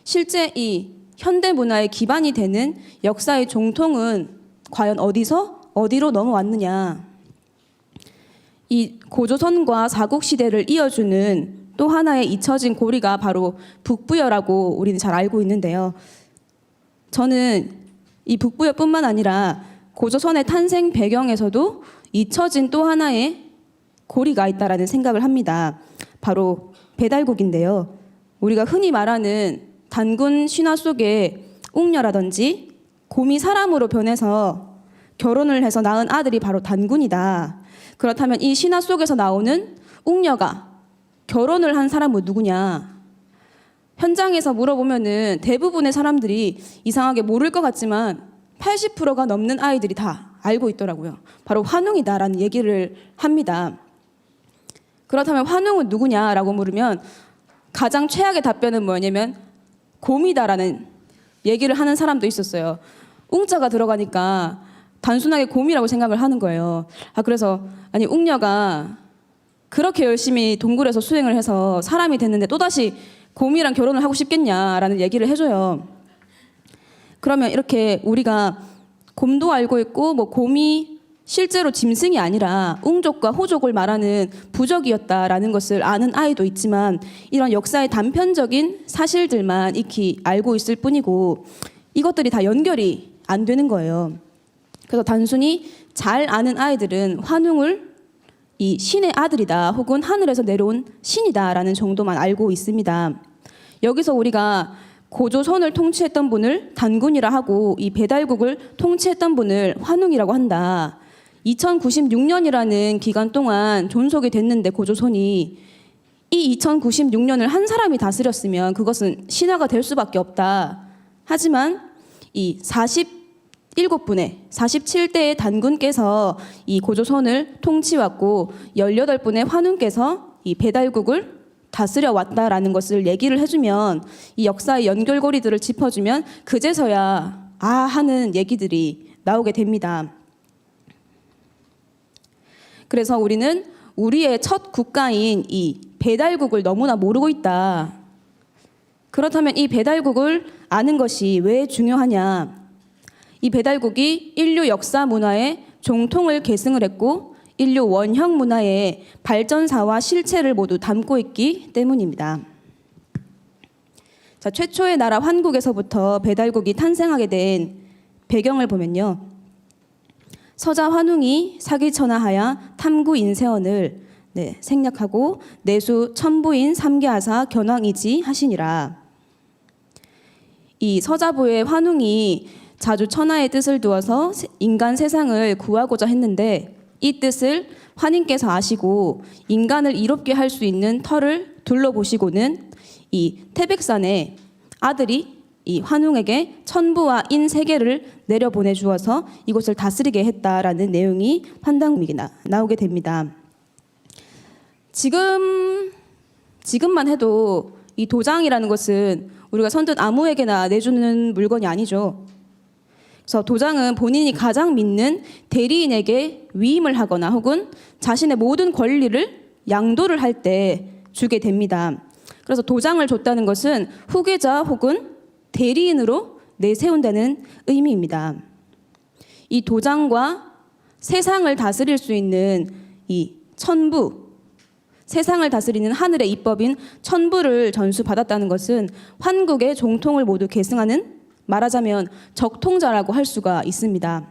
실제 이 현대 문화의 기반이 되는 역사의 정통은 과연 어디로 넘어왔느냐. 이 고조선과 사국시대를 이어주는 또 하나의 잊혀진 고리가 바로 북부여라고 우리는 잘 알고 있는데요. 저는 이 북부여뿐만 아니라 고조선의 탄생 배경에서도 잊혀진 또 하나의 고리가 있다라는 생각을 합니다. 바로 배달국인데요. 우리가 흔히 말하는 단군 신화 속에 웅녀라든지 곰이 사람으로 변해서 결혼을 해서 낳은 아들이 바로 단군이다. 그렇다면 이 신화 속에서 나오는 웅녀가 결혼을 한 사람은 누구냐? 현장에서 물어보면은 대부분의 사람들이 이상하게 모를 것 같지만 80%가 넘는 아이들이 다 알고 있더라고요. 바로 환웅이다라는 얘기를 합니다. 그렇다면 환웅은 누구냐라고 물으면 가장 최악의 답변은 뭐냐면 곰이다라는 얘기를 하는 사람도 있었어요. 웅자가 들어가니까 단순하게 곰이라고 생각을 하는 거예요. 그래서 아니 웅녀가 그렇게 열심히 동굴에서 수행을 해서 사람이 됐는데 또다시 곰이랑 결혼을 하고 싶겠냐라는 얘기를 해줘요. 그러면 이렇게 우리가 곰도 알고 있고 뭐 곰이 실제로 짐승이 아니라 웅족과 호족을 말하는 부족이었다라는 것을 아는 아이도 있지만 이런 역사의 단편적인 사실들만 익히 알고 있을 뿐이고 이것들이 다 연결이 안 되는 거예요. 그래서 단순히 잘 아는 아이들은 환웅을 이 신의 아들이다 혹은 하늘에서 내려온 신이다라는 정도만 알고 있습니다. 여기서 우리가 고조선을 통치했던 분을 단군이라 하고 이 배달국을 통치했던 분을 환웅이라고 한다. 2096년이라는 기간 동안 존속이 됐는데 고조선이 이 2096년을 한 사람이 다스렸으면 그것은 신화가 될 수밖에 없다. 하지만 이 47대의 단군께서 이 고조선을 통치해왔고 18분의 환웅께서 이 배달국을 다스려 왔다라는 것을 얘기를 해주면 이 역사의 연결고리들을 짚어주면 그제서야 하는 얘기들이 나오게 됩니다. 그래서 우리는 우리의 첫 국가인 이 배달국을 너무나 모르고 있다. 그렇다면 이 배달국을 아는 것이 왜 중요하냐? 이 배달국이 인류 역사 문화의 종통을 계승을 했고 인류 원형 문화의 발전사와 실체를 모두 담고 있기 때문입니다. 자, 최초의 나라 환국에서부터 배달국이 탄생하게 된 배경을 보면요. 서자 환웅이 사기천하하여 탐구 인세원을 생략하고 내수 천부인 삼계하사 견왕이지 하시니라. 이 서자부의 환웅이 자주 천하의 뜻을 두어서 인간 세상을 구하고자 했는데 이 뜻을 환인께서 아시고 인간을 이롭게 할 수 있는 터를 둘러보시고는 이 태백산에 아들이 이 환웅에게 천부와 인 세 개를 내려보내 주어서 이곳을 다스리게 했다라는 내용이 환단금이 나오게 됩니다. 지금만 해도 이 도장이라는 것은 우리가 선뜻 아무에게나 내주는 물건이 아니죠. 그래서 도장은 본인이 가장 믿는 대리인에게 위임을 하거나 혹은 자신의 모든 권리를 양도를 할 때 주게 됩니다. 그래서 도장을 줬다는 것은 후계자 혹은 대리인으로 내세운다는 의미입니다. 이 도장과 세상을 다스릴 수 있는 이 천부, 세상을 다스리는 하늘의 입법인 천부를 전수받았다는 것은 환국의 종통을 모두 계승하는 말하자면 적통자라고 할 수가 있습니다.